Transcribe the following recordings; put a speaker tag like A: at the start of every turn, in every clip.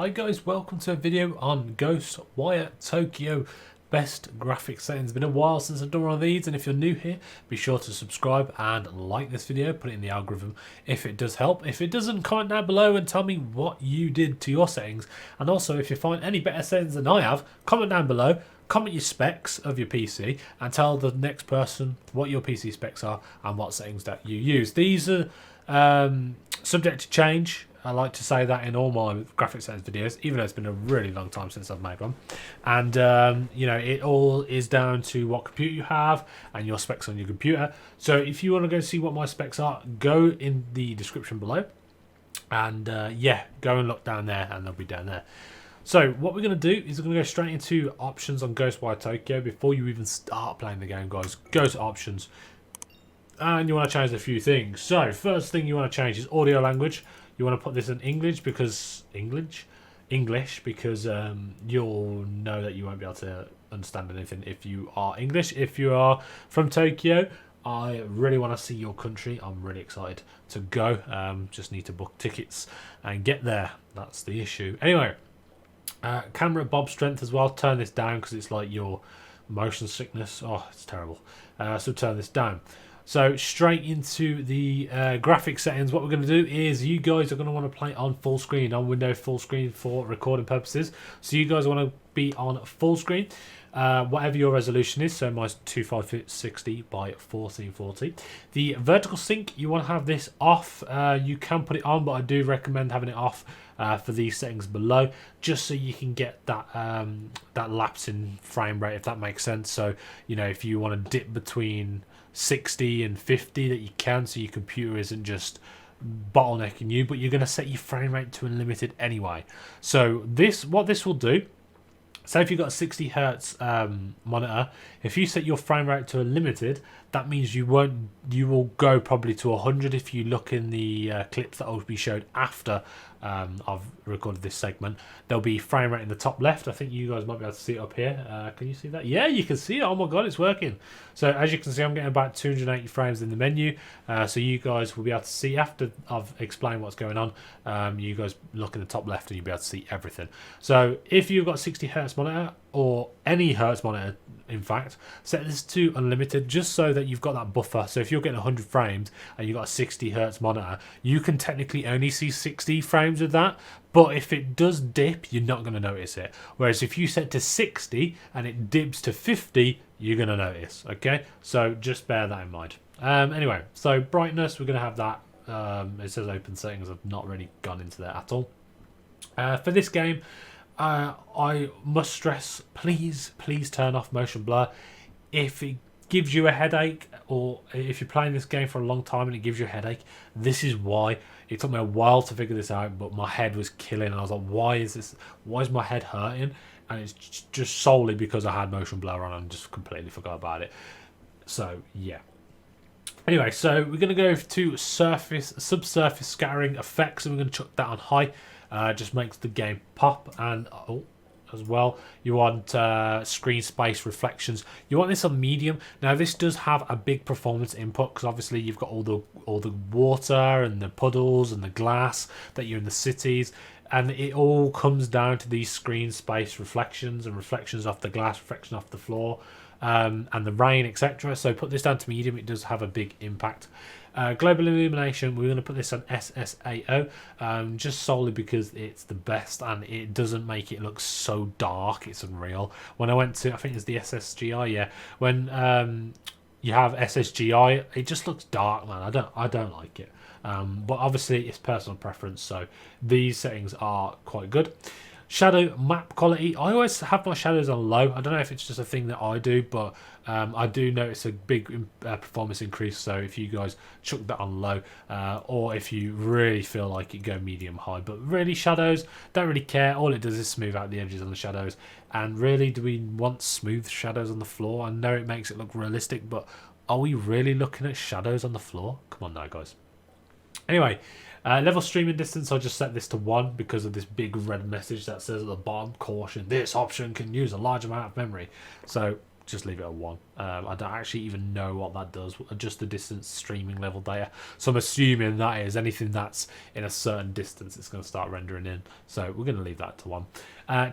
A: Hi guys, welcome to a video on Ghostwire Tokyo best graphic settings. It's been a while since I've done one of these, and if you're new here, be sure to subscribe and like this video, put it in the algorithm if it does help. If it doesn't, comment down below and tell me what you did to your settings, and also if you find any better settings than I have, comment down below. Comment your specs of your PC and tell the next person what your PC specs are and what settings that you use. These are subject to change. I like to say that in all my graphic settings videos, even though it's been a really long time since I've made one. And, you know, it all is down to what computer you have and your specs on your computer. So if you want to go see what my specs are, go in the description below. And, yeah, go and look down there and they'll be down there. So what we're going to do is we're going to go straight into options on Ghostwire Tokyo. Before you even start playing the game, guys, go to options. And you want to change a few things. So first thing you want to change is audio language. You want to put this in English because you'll know that you won't be able to understand anything if you are English. If you are from Tokyo, I really want to see your country. I'm really excited to go. Just need to book tickets and get there. That's the issue. Anyway, camera bob strength as well. Turn this down because it's like your motion sickness. Oh, it's terrible. So turn this down. So straight into the graphic settings, what we're going to do is you guys are going to want to play on full screen, on Windows full screen for recording purposes. So you guys want to be on full screen, whatever your resolution is. So mine's 2560 by 1440. The vertical sync, you want to have this off. You can put it on, but I do recommend having it off for these settings below, just so you can get that that lapse in frame rate, if that makes sense. So, you know, if you want to dip between 60 and 50, that you can, so your computer isn't just bottlenecking you, but you're going to set your frame rate to unlimited anyway. So what this will do, say if you've got a 60 hertz monitor, if you set your frame rate to unlimited, that means you will go probably to 100. If you look in the clips that will be showed after I've recorded this segment, there'll be frame rate in the top left. I think you guys might be able to see it up here. Can you see that? Yeah, you can see it. Oh my god, it's working. So as you can see, I'm getting about 280 frames in the menu. So you guys will be able to see, after I've explained what's going on, you guys look in the top left and you'll be able to see everything. So if you've got 60 hertz monitor, or any hertz monitor, in fact, set this to unlimited, just so that you've got that buffer. So if you're getting 100 frames and you've got a 60 hertz monitor, you can technically only see 60 frames with that, but if it does dip, you're not going to notice it. Whereas if you set to 60 and it dips to 50, you're going to notice. Okay, so just bear that in mind. Anyway, so brightness, we're going to have that. It says open settings. I've not really gone into that at all. For this game, I must stress, please turn off motion blur. If it gives you a headache, or if you're playing this game for a long time and it gives you a headache, this is why. It took me a while to figure this out, but my head was killing, and I was like, why is my head hurting? And it's just solely because I had motion blur on and just completely forgot about it. So yeah. Anyway, so we're going to go to subsurface scattering effects, and we're going to chuck that on high. Just makes the game pop. And as well, you want screen space reflections. You want this on medium. Now this does have a big performance input, because obviously you've got all the water and the puddles and the glass that you're in the cities, and it all comes down to these screen space reflections, and reflections off the glass, reflection off the floor, and the rain, etc. So put this down to medium. It does have a big impact. Global illumination, we're going to put this on SSAO, just solely because it's the best and it doesn't make it look so dark. It's unreal. When I went to, I think it's the SSGI, yeah, when you have SSGI, it just looks dark, man. I don't like it, but obviously it's personal preference, so these settings are quite good. Shadow map quality, I always have my shadows on low. I don't know if it's just a thing that I do, but I do notice a big performance increase. So if you guys chuck that on low, or if you really feel like it, go medium high. But really, shadows, don't really care. All it does is smooth out the edges on the shadows. And really, do we want smooth shadows on the floor? I know it makes it look realistic, but are we really looking at shadows on the floor? Come on now, guys. Anyway, level streaming distance, I'll just set this to 1 because of this big red message that says at the bottom, caution, this option can use a large amount of memory. So just leave it at 1. I don't actually even know what that does. Adjust the distance streaming level data. So I'm assuming that is anything that's in a certain distance, it's going to start rendering in. So we're going to leave that to 1.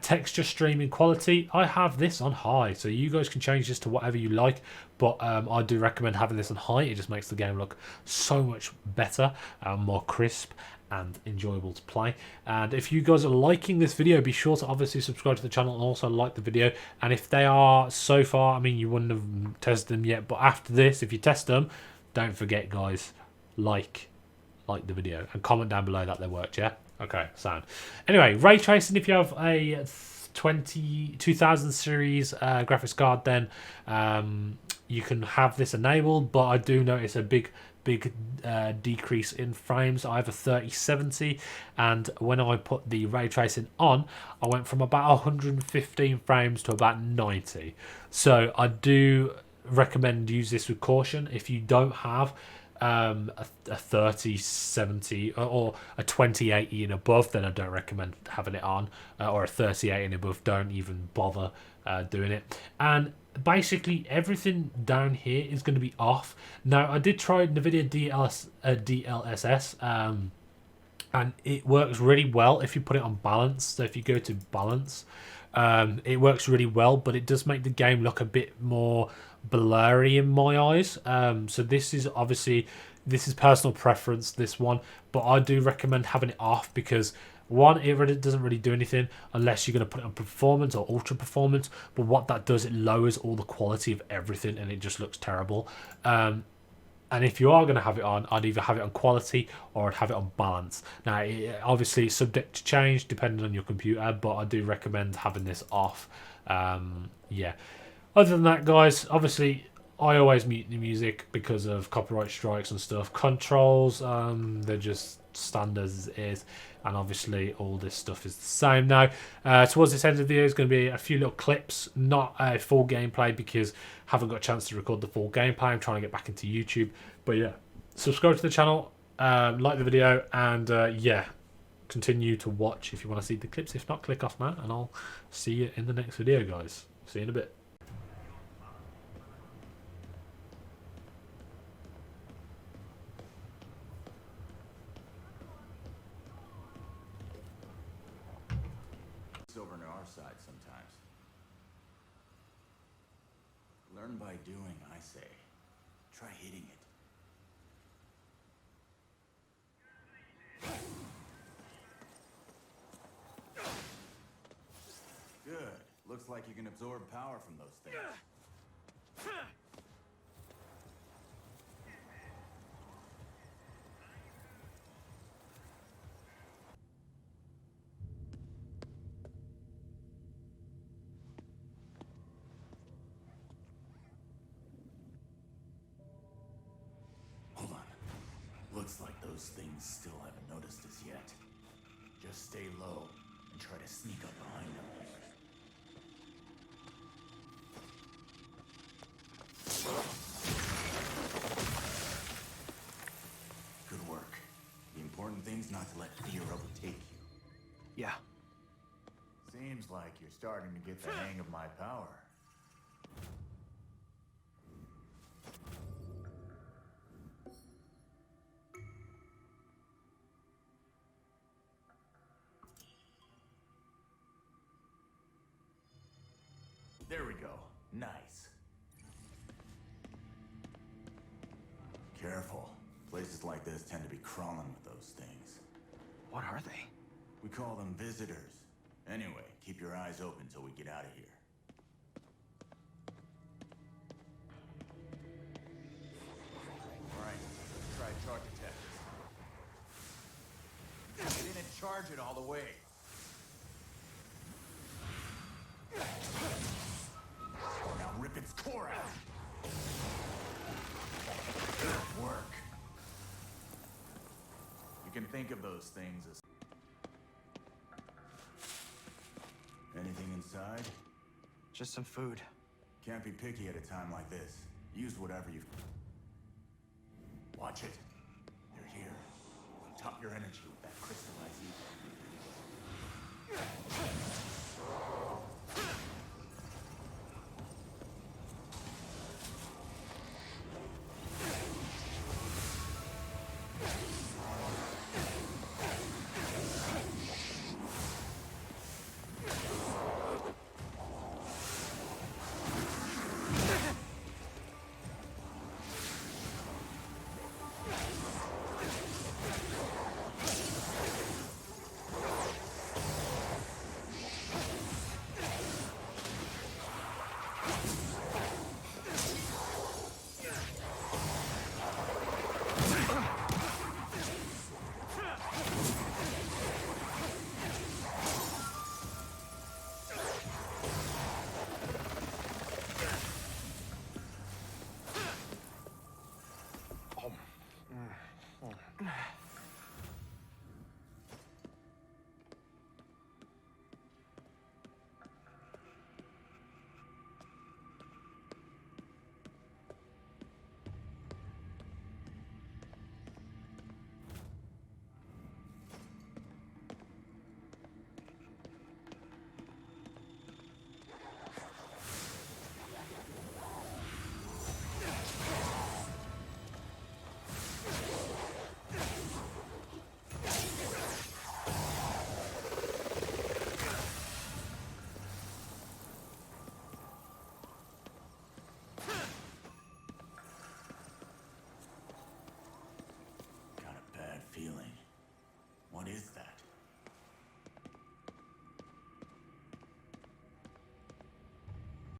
A: Texture streaming quality, I have this on high. So you guys can change this to whatever you like. But I do recommend having this on high. It just makes the game look so much better, more crisp and enjoyable to play. And if you guys are liking this video, be sure to obviously subscribe to the channel and also like the video. And if they are so far, I mean, you wouldn't have tested them yet, but after this, if you test them, don't forget, guys, like the video and comment down below that they worked. Yeah, okay, sound. Anyway, ray tracing, if you have a 2000 series graphics card, then you can have this enabled, but I do notice a big decrease in frames. I have a 3070, and when I put the ray tracing on, I went from about 115 frames to about 90. So I do recommend use this with caution. If you don't have a 3070 or a 2080 and above, then I don't recommend having it on, or a 3080 and above, don't even bother doing it. And basically everything down here is going to be off. Now I did try NVIDIA DLSS, and it works really well if you put it on balance. So if you go to balance, it works really well, but it does make the game look a bit more blurry in my eyes. So this is obviously, this is personal preference, this one, but I do recommend having it off because one, it really doesn't really do anything unless you're going to put it on performance or ultra performance, but what that does, it lowers all the quality of everything and it just looks terrible. And if you are going to have it on, I'd either have it on quality or I'd have it on balance. Now, obviously, it's subject to change depending on your computer, but I do recommend having this off. Yeah. Other than that, guys, obviously, I always mute the music because of copyright strikes and stuff. Controls, they're just standard as it is. And obviously, all this stuff is the same. Now, towards this end of the video is going to be a few little clips, not a full gameplay because I haven't got a chance to record the full gameplay. I'm trying to get back into YouTube. But yeah, subscribe to the channel, like the video, and yeah, continue to watch if you want to see the clips. If not, click off now, and I'll see you in the next video, guys. See you in a bit.
B: Over to our side sometimes. Learn by doing, I say. Try hitting it. Good. Looks like you can absorb power from those things. Looks like those things still haven't noticed us yet. Just stay low and try to sneak up behind them. Good work. The important thing's not to let fear overtake you.
C: Yeah.
B: Seems like you're starting to get the hang of my power. There we go. Nice. Careful. Places like this tend to be crawling with those things.
C: What are they?
B: We call them visitors. Anyway, keep your eyes open till we get out of here. Alright, let's try charge detectors. Get in and charge it all the way. Now rip its core out. Good work. You can think of those things as... Anything inside?
C: Just some food.
B: Can't be picky at a time like this. Use whatever you've... Watch it. They're here. Top your energy with that crystallized ether.